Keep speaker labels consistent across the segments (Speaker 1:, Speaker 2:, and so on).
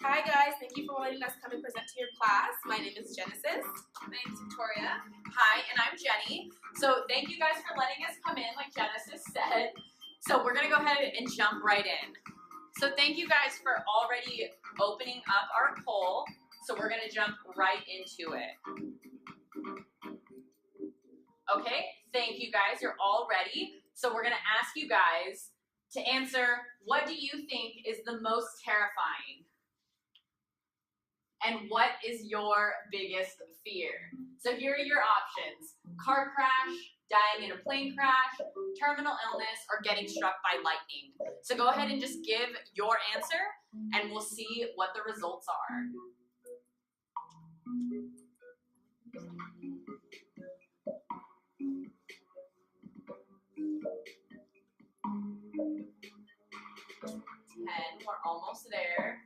Speaker 1: Hi guys, thank you for letting us come and present to your class. My name is Genesis.
Speaker 2: My name is Victoria. Hi, and I'm Jenny. So thank you guys for letting us come in, like Genesis said. So we're gonna go ahead and jump right in. So thank you guys for already opening up our poll. So we're gonna jump right into it. Okay, thank you guys, you're all ready. So we're gonna ask you guys to answer, what do you think is the most terrifying? And what is your biggest fear? So here are your options. Car crash, dying in a plane crash, terminal illness, or getting struck by lightning. So go ahead and just give your answer, and we'll see what the results are. And we're almost there.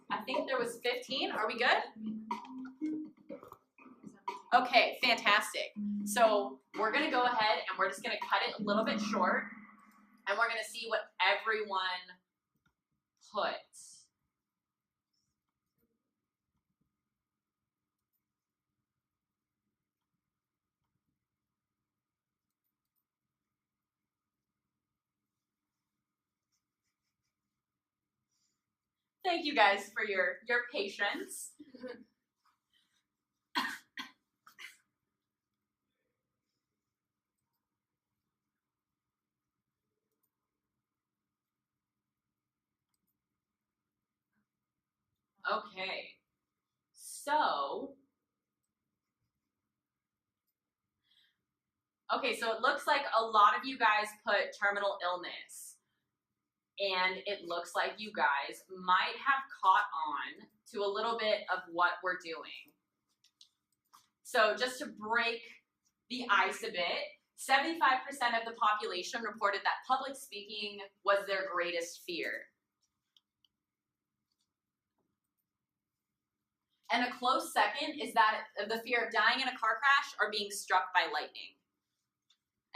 Speaker 2: I think there was 15. Are we good? Okay, fantastic. So we're going to go ahead and we're just going to cut it a little bit short, and we're going to see what everyone put. Thank you guys for your patience. Okay, so it looks like a lot of you guys put terminal illness, and it looks like you guys might have caught on to a little bit of what we're doing. So just to break the ice a bit, 75% of the population reported that public speaking was their greatest fear. And a close second is that the fear of dying in a car crash or being struck by lightning.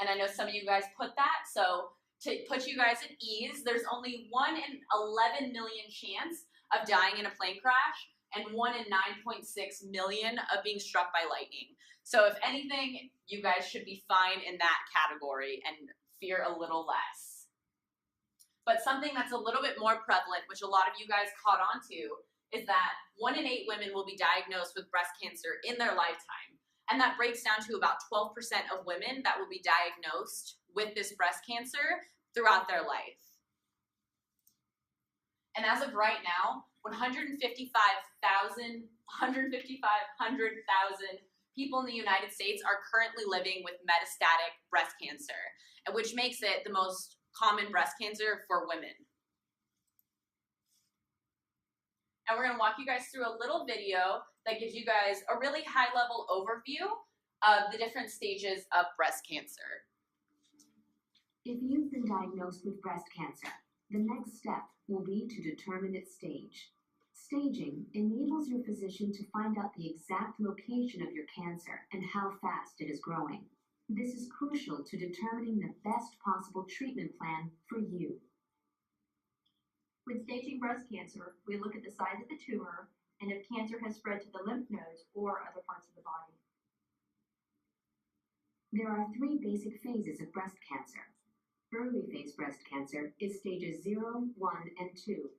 Speaker 2: And I know some of you guys put that, so to put you guys at ease, there's only 1 in 11 million chance of dying in a plane crash and 1 in 9.6 million of being struck by lightning. So if anything, you guys should be fine in that category and fear a little less. But something that's a little bit more prevalent, which a lot of you guys caught on to, is that 1 in 8 women will be diagnosed with breast cancer in their lifetime. And that breaks down to about 12% of women that will be diagnosed with this breast cancer throughout their life. And as of right now, 155,000 people in the United States are currently living with metastatic breast cancer, which makes it the most common breast cancer for women. And we're going to walk you guys through a little video that gives you guys a really high-level overview of the different stages of breast cancer.
Speaker 3: If you've been diagnosed with breast cancer, the next step will be to determine its stage. Staging enables your physician to find out the exact location of your cancer and how fast it is growing. This is crucial to determining the best possible treatment plan for you.
Speaker 4: When staging breast cancer, we look at the size of the tumor and if cancer has spread to the lymph nodes or other parts of the body.
Speaker 3: There are 3 basic phases of breast cancer. Early phase breast cancer is stages 0, 1, and 2.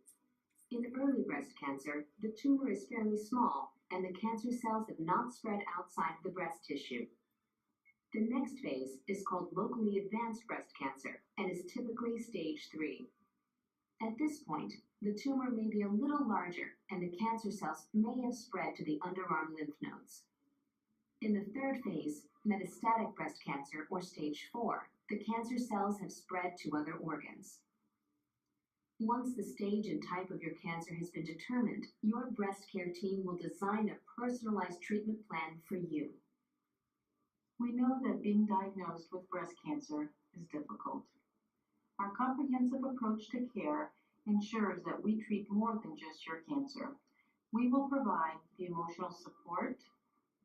Speaker 3: In early breast cancer, the tumor is fairly small and the cancer cells have not spread outside of the breast tissue. The next phase is called locally advanced breast cancer and is typically stage 3. At this point, the tumor may be a little larger and the cancer cells may have spread to the underarm lymph nodes. In the third phase, metastatic breast cancer, or stage 4, the cancer cells have spread to other organs. Once the stage and type of your cancer has been determined, your breast care team will design a personalized treatment plan for you.
Speaker 5: We know that being diagnosed with breast cancer is difficult. Our comprehensive approach to care ensures that we treat more than just your cancer. We will provide the emotional support,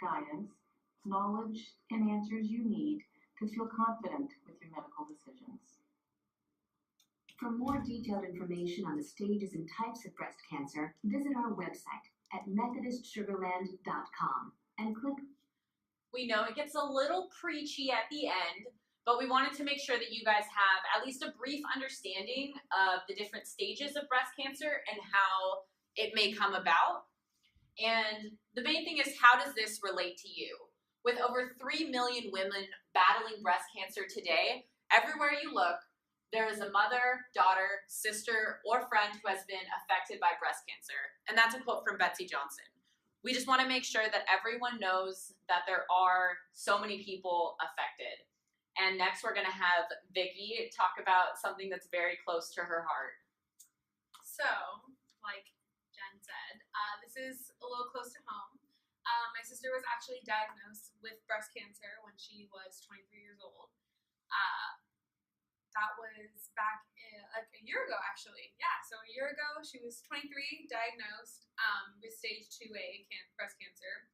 Speaker 5: guidance, knowledge, and answers you need to feel confident with your medical decisions.
Speaker 3: For more detailed information on the stages and types of breast cancer, visit our website at methodistsugarland.com and click.
Speaker 2: We know it gets a little preachy at the end, but we wanted to make sure that you guys have at least a brief understanding of the different stages of breast cancer and how it may come about. And the main thing is, how does this relate to you? With over 3 million women battling breast cancer today, everywhere you look, there is a mother, daughter, sister, or friend who has been affected by breast cancer. And that's a quote from Betsy Johnson. We just want to make sure that everyone knows that there are so many people affected. And next we're going to have Vicki talk about something that's very close to her heart.
Speaker 1: So, like Jen said, this is a little close to home. My sister was actually diagnosed with breast cancer when she was 23 years old. That was back like a year ago, actually. Yeah, so a year ago, she was 23, diagnosed with stage 2A breast cancer.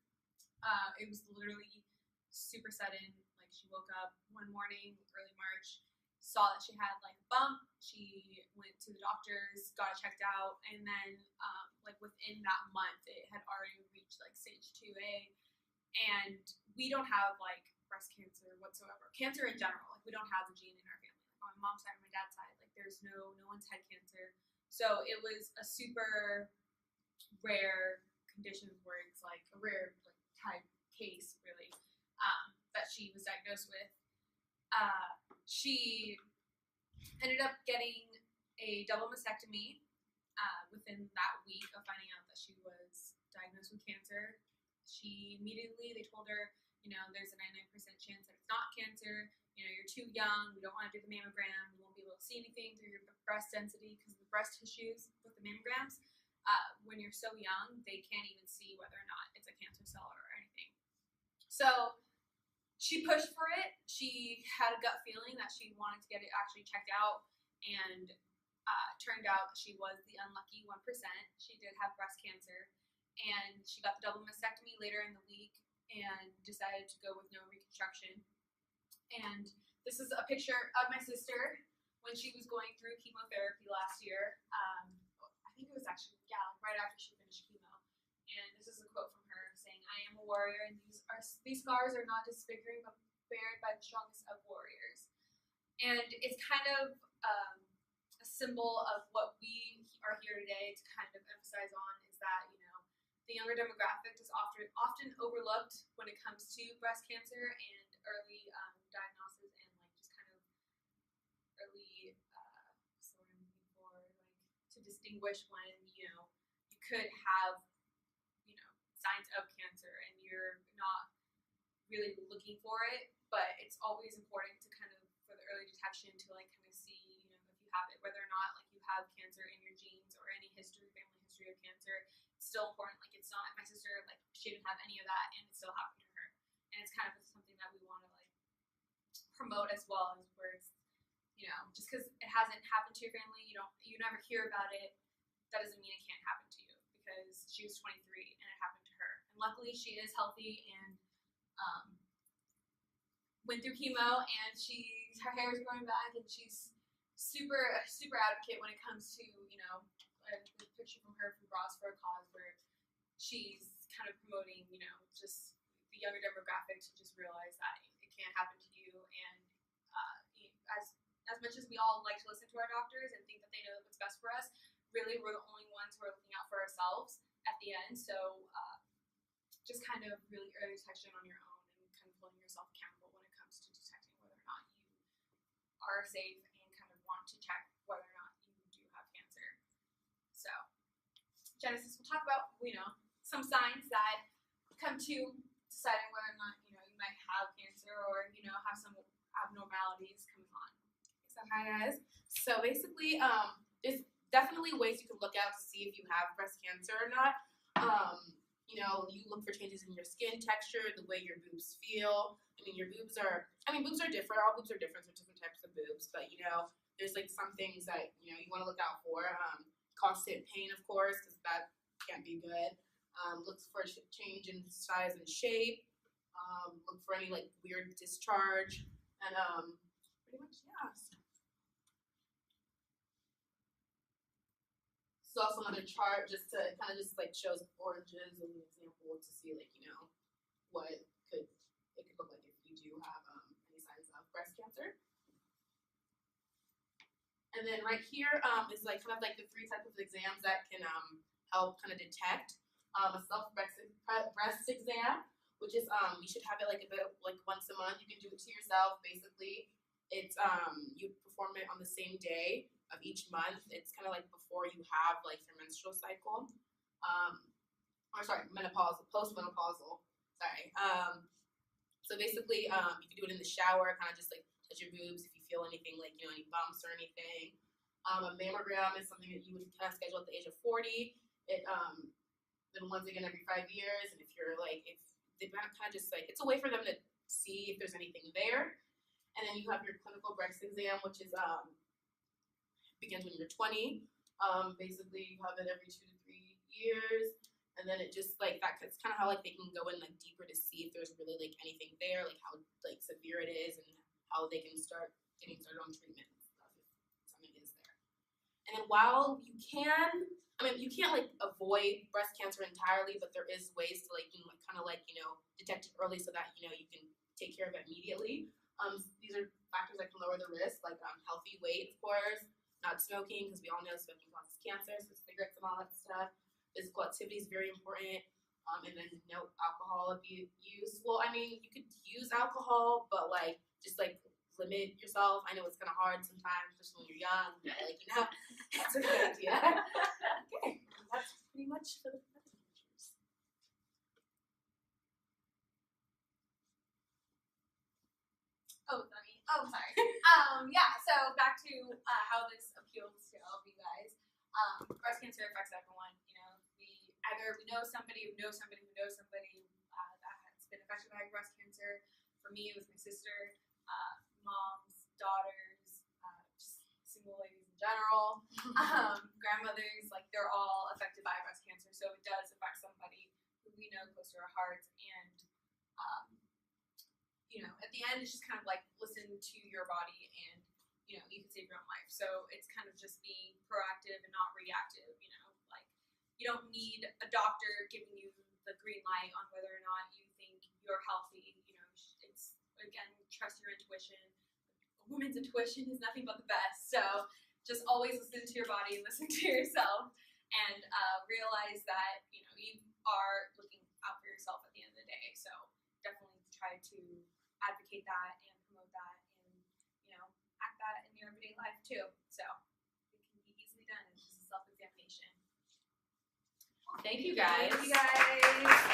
Speaker 1: It was literally super sudden. Like, she woke up one morning, early March, saw that she had like a bump. She went to the doctors, got it checked out, and then like within that month, it had already reached like stage 2A. And we don't have like breast cancer whatsoever. Cancer in general, like we don't have the gene in our family. On my mom's side and my dad's side, like there's no one's had cancer. So it was a super rare condition where it's like a rare like type case really that she was diagnosed with. She ended up getting a double mastectomy within that week of finding out that she was diagnosed with cancer. They told her, there's a 99% chance that it's not cancer. You're too young, we don't want to do the mammogram, we won't be able to see anything through your breast density because the breast tissues with the mammograms, when you're so young, they can't even see whether or not it's a cancer cell or anything. So she pushed for it. She had a gut feeling that she wanted to get it actually checked out, and turned out that she was the unlucky 1%. She did have breast cancer, and she got the double mastectomy later in the week and decided to go with no reconstruction. And this is a picture of my sister when she was going through chemotherapy last year. I think it was actually, right after she finished chemo. And this is a quote from her saying, "I am a warrior, and these scars are not disfiguring, but bared by the strongest of warriors." And it's kind of a symbol of what we are here today to kind of emphasize on, is that, the younger demographic is often overlooked when it comes to breast cancer and early diagnosis, and like just kind of early sort of looking for, like, to distinguish when you could have signs of cancer and you're not really looking for it, but it's always important to kind of, for the early detection, to like kind of see if you have it, whether or not like you have cancer in your genes or any family history of cancer. It's still important. Like, it's not, my sister, like, she didn't have any of that and it still happened to her, and it's kind of something that we want to like promote as well, as where it's just because it hasn't happened to your family, you never hear about it, that doesn't mean it can't happen to you, because she was 23 and it happened to her, and luckily she is healthy and went through chemo, and her hair is growing back, and she's super advocate when it comes to a picture from her from Bras for a Cause, where she's kind of promoting just the younger demographic to just realize that it can't happen to you. And as much as we all like to listen to our doctors and think that they know what's best for us, really we're the only ones who are looking out for ourselves at the end. So just kind of really early detection on your own and kind of holding yourself accountable when it comes to detecting whether or not you are safe and kind of want to check whether or not you do have cancer. So Genesis will talk about some signs that come to deciding whether or not you might have cancer or have some abnormalities coming on. So hi guys. So basically, there's definitely ways you can look out to see if you have breast cancer or not. You look for changes in your skin texture, the way your boobs feel. Boobs are different. All boobs are different, so different types of boobs. But there's like some things that you want to look out for. Constant pain, of course, because that
Speaker 6: can't be good. Looks for change in size and shape. Look for any like weird discharge, and pretty much So also another chart just to kind of just like shows oranges as an example to see like what it could look like if you do have any signs of breast cancer. And then right here is like kind of like the 3 types of exams that can help kind of detect a self-breast exam, which is you should have it like about like once a month. You can do it to yourself. Basically, it's you perform it on the same day of each month. It's kind of like before you have like your menstrual cycle, menopausal, postmenopausal. Sorry. So basically, you can do it in the shower, kind of just like touch your boobs if you feel anything like any bumps or anything. A mammogram is something that you would kind of schedule at the age of 40. It then once again every 5 years, and if they kind of just like it's a way for them to see if there's anything there. And then you have your clinical breast exam, which is begins when you're 20. Basically, you have it every 2 to 3 years, and then it just like that's kind of how like they can go in like deeper to see if there's really like anything there, like how like severe it is, and how they can start getting started on treatment and stuff if something is there. And then while you can't like avoid breast cancer entirely, but there is ways to like kind of like detect it early so that you can take care of it immediately. These are factors that can lower the risk, like healthy weight, of course. Not smoking, because we all know smoking causes cancer, so cigarettes and all that stuff. Physical activity is very important, and then no alcohol use. Well, I mean, you could use alcohol, but like just like limit yourself. I know it's kind of hard sometimes, especially when you're young. But like it's a good idea. Okay, that's pretty much for the pictures.
Speaker 1: Oh, sorry. Yeah, so back to how this appeals to all of you guys. Breast cancer affects everyone. We know somebody who knows somebody who knows somebody that has been affected by breast cancer. For me, it was my sister, moms, daughters, just single ladies in general, grandmothers, like they're all affected by breast cancer. So it does affect somebody who we know close to our hearts. And at the end, it's just kind of like listen to your body, and you can save your own life. So it's kind of just being proactive and not reactive. Like you don't need a doctor giving you the green light on whether or not you think you're healthy. It's again, trust your intuition. A woman's intuition is nothing but the best. So just always listen to your body and listen to yourself, and realize that you are looking out for yourself at the end of the day. So definitely try to advocate that and promote that, and act that in your everyday life too. So it can be easily done. It's just a self-examination.
Speaker 2: Thank you guys.
Speaker 1: Thank you guys.